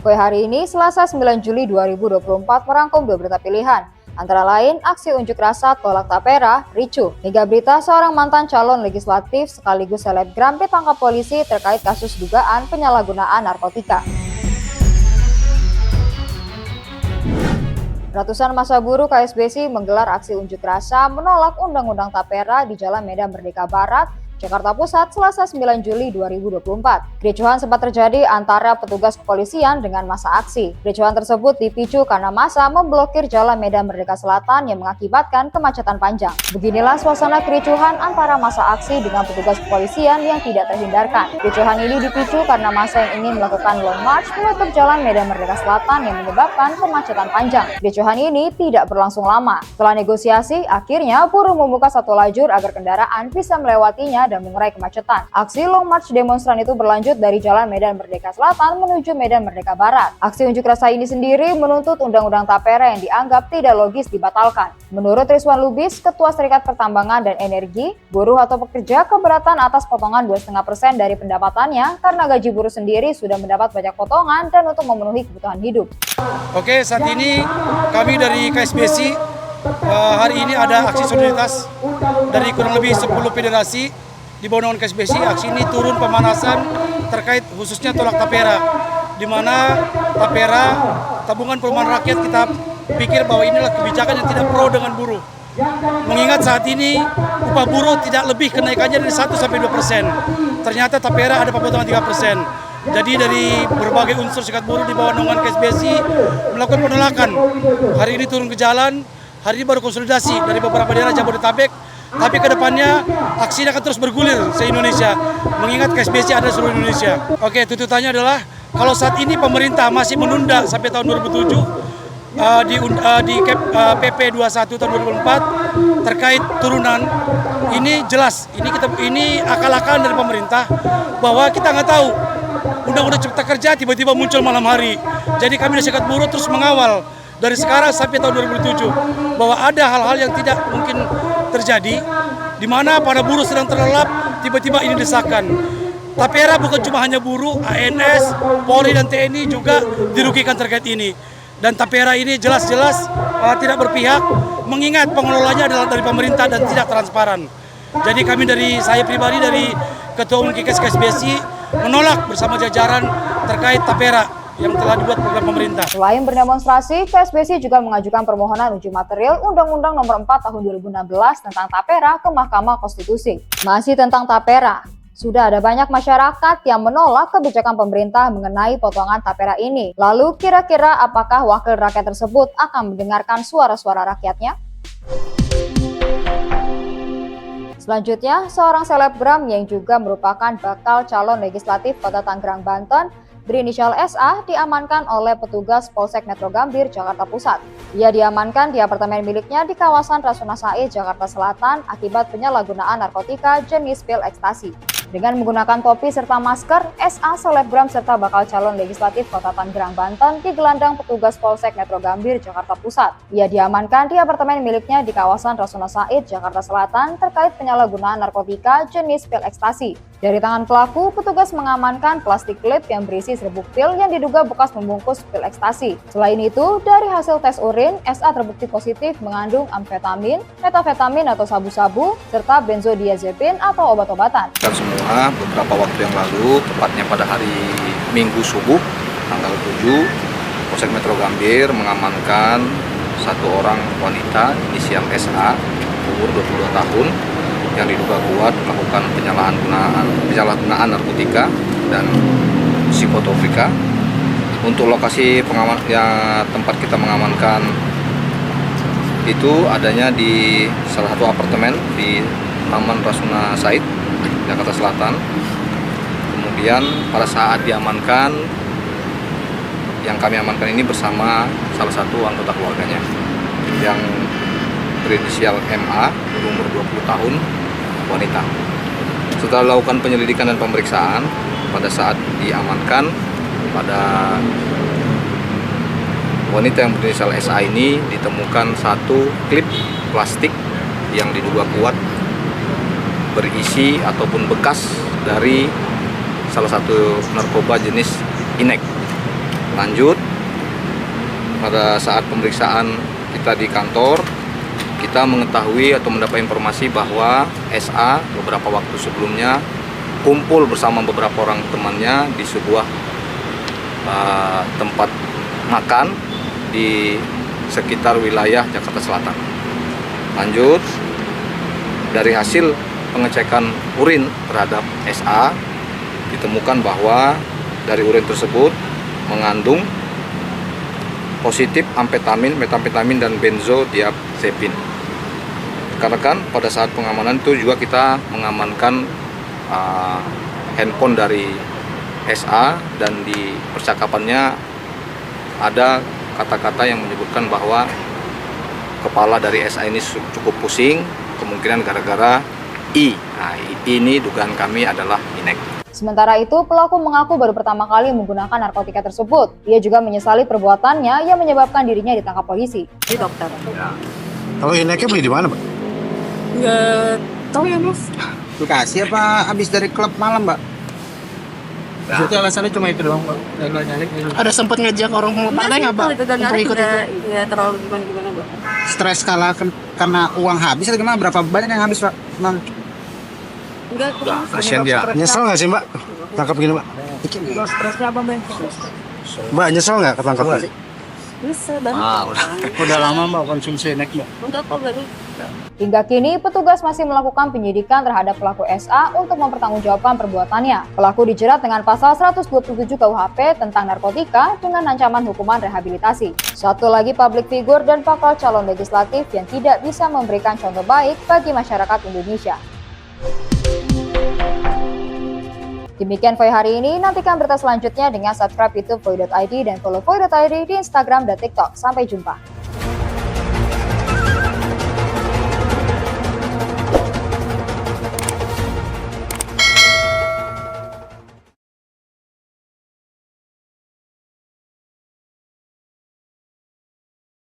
Kue hari ini, Selasa 9 Juli 2024, merangkum dua berita pilihan. Antara lain, aksi unjuk rasa tolak tapera, ricuh, hingga berita seorang mantan calon legislatif sekaligus selebgram ditangkap polisi terkait kasus dugaan penyalahgunaan narkotika. Ratusan massa buruh KSBSI menggelar aksi unjuk rasa menolak Undang-Undang Tapera di Jalan Medan Merdeka Barat, Jakarta Pusat, Selasa 9 Juli 2024. Kericuhan sempat terjadi antara petugas kepolisian dengan massa aksi. Kericuhan tersebut dipicu karena massa memblokir Jalan Medan Merdeka Selatan yang mengakibatkan kemacetan panjang. Beginilah suasana kericuhan antara massa aksi dengan petugas kepolisian yang tidak terhindarkan. Kericuhan ini dipicu karena massa yang ingin melakukan long march menutup Jalan Medan Merdeka Selatan yang menyebabkan kemacetan panjang. Kericuhan ini tidak berlangsung lama. Setelah negosiasi, akhirnya buruh membuka satu lajur agar kendaraan bisa melewatinya dan mengurai kemacetan. Aksi long march demonstran itu berlanjut dari Jalan Medan Merdeka Selatan menuju Medan Merdeka Barat. Aksi unjuk rasa ini sendiri menuntut Undang-Undang Tapera yang dianggap tidak logis dibatalkan. Menurut Rizwan Lubis, Ketua Serikat Pertambangan dan Energi, buruh atau pekerja keberatan atas potongan 2,5% dari pendapatannya karena gaji buruh sendiri sudah mendapat banyak potongan dan untuk memenuhi kebutuhan hidup. Oke, saat ini kami dari KSBSI hari ini ada aksi solidaritas dari kurang lebih 10 federasi di bawah naungan KSBSI. Aksi ini turun pemanasan terkait khususnya tolak tapera, di mana tapera tabungan perumahan rakyat kita pikir bahwa inilah kebijakan yang tidak pro dengan buruh. Mengingat saat ini upah buruh tidak lebih kenaikannya dari 1-2%. Ternyata tapera ada pemotongan 3%. Jadi dari berbagai unsur serikat buruh di bawah naungan KSBSI melakukan penolakan. Hari ini turun ke jalan, hari ini baru konsolidasi dari beberapa daerah Jabodetabek. Tapi kedepannya aksi ini akan terus bergulir se-Indonesia, mengingat KSBSI ada di seluruh Indonesia. Oke, tuntutannya adalah kalau saat ini pemerintah masih menunda sampai tahun 2007 di PP 21 tahun 2004 terkait turunan, ini jelas, ini akal-akalan dari pemerintah bahwa kita nggak tahu Undang-Undang Cipta Kerja tiba-tiba muncul malam hari. Jadi kami dari serikat buruh terus mengawal dari sekarang sampai tahun 2007 bahwa ada hal-hal yang tidak mungkin terjadi, di mana para buruh sedang terlelap, tiba-tiba ini disahkan. Tapera bukan cuma hanya buruh, ANS, Polri dan TNI juga dirugikan terkait ini. Dan Tapera ini jelas-jelas tidak berpihak, mengingat pengelolanya adalah dari pemerintah dan tidak transparan. Jadi kami saya pribadi dari Ketua Umum KSBSI menolak bersama jajaran terkait Tapera yang telah dibuat program pemerintah. Selain berdemonstrasi, KSBSI juga mengajukan permohonan uji material Undang-Undang Nomor 4 Tahun 2016 tentang Tapera ke Mahkamah Konstitusi. Masih tentang Tapera, sudah ada banyak masyarakat yang menolak kebijakan pemerintah mengenai potongan Tapera ini. Lalu kira-kira apakah wakil rakyat tersebut akan mendengarkan suara-suara rakyatnya? Selanjutnya, seorang selebgram yang juga merupakan bakal calon legislatif Kota Tangerang, Banten, berinisial SA, diamankan oleh petugas Polsek Metro Gambir, Jakarta Pusat. Ia diamankan di apartemen miliknya di kawasan Rasuna Said, Jakarta Selatan akibat penyalahgunaan narkotika jenis pil ekstasi. Dengan menggunakan topi serta masker, SA selebgram serta bakal calon legislatif Kota Tangerang, Banten digelandang petugas Polsek Metro Gambir, Jakarta Pusat. Ia diamankan di apartemen miliknya di kawasan Rasuna Said, Jakarta Selatan terkait penyalahgunaan narkotika jenis pil ekstasi. Dari tangan pelaku, petugas mengamankan plastik klip yang berisi serbuk pil yang diduga bekas membungkus pil ekstasi. Selain itu, dari hasil tes urin, SA terbukti positif mengandung amfetamin, metafetamin atau sabu-sabu, serta benzodiazepin atau obat-obatan. Semua beberapa waktu yang lalu, tepatnya pada hari Minggu subuh, tanggal 7, Polsek Metro Gambir mengamankan satu orang wanita inisial SA, umur 22 tahun, yang diduga kuat melakukan penyalahgunaan narkotika dan psikotropika. Untuk lokasi tempat kita mengamankan itu adanya di salah satu apartemen di Taman Rasuna Said, Jakarta Selatan. Kemudian pada saat diamankan, yang kami amankan ini bersama salah satu anggota keluarganya yang berinisial MA, berumur 20 tahun, wanita. Setelah dilakukan penyelidikan dan pemeriksaan, pada saat diamankan, pada wanita yang berinisial SA ini ditemukan satu klip plastik yang diduga kuat berisi ataupun bekas dari salah satu narkoba jenis inek. Lanjut, pada saat pemeriksaan kita di kantor, kita mengetahui atau mendapat informasi bahwa SA beberapa waktu sebelumnya kumpul bersama beberapa orang temannya di sebuah tempat makan di sekitar wilayah Jakarta Selatan. Lanjut, dari hasil pengecekan urin terhadap SA, ditemukan bahwa dari urin tersebut mengandung positif amfetamin, metamfetamin, dan benzodiazepin. Karena kan pada saat pengamanan itu juga kita mengamankan handphone dari SA, dan di percakapannya ada kata-kata yang menyebutkan bahwa kepala dari SA ini cukup pusing, kemungkinan gara-gara I. Nah, ini dugaan kami adalah inek. Sementara itu, pelaku mengaku baru pertama kali menggunakan narkotika tersebut. Ia juga menyesali perbuatannya yang menyebabkan dirinya ditangkap polisi. Di dokter. Ya. Kalau ineknya beli di mana, Mbak? Nggak tahu ya, Mas. Bekasi apa habis dari klub malam, Mbak? Itu alasannya cuma itu doang, Pak. Ada sempat ngejak orang mau pakai nggak, Mbak? Itu dan Untuk ikut itu? nggak terlalu gimana, Pak. Stres karena uang habis atau gimana? Berapa banyak yang habis, Pak? Bang. Enggak, Kasian dia. Nyesel nggak sih, Mbak? Tangkap gini, Mbak? stresnya apa, Bang? Mbak, nyesel nggak ketangkap? Bisa banget. Udah lama Mbak konsumsi enek, Mbak. Enggak kok, baru. Hingga kini, petugas masih melakukan penyidikan terhadap pelaku SA untuk mempertanggungjawabkan perbuatannya. Pelaku dijerat dengan pasal 127 KUHP tentang narkotika dengan ancaman hukuman rehabilitasi. Satu lagi public figure dan bakal calon legislatif yang tidak bisa memberikan contoh baik bagi masyarakat Indonesia. Demikian Voi hari ini, nantikan berita selanjutnya dengan subscribe YouTube Voi.id dan follow Voi.id di Instagram dan TikTok. Sampai jumpa.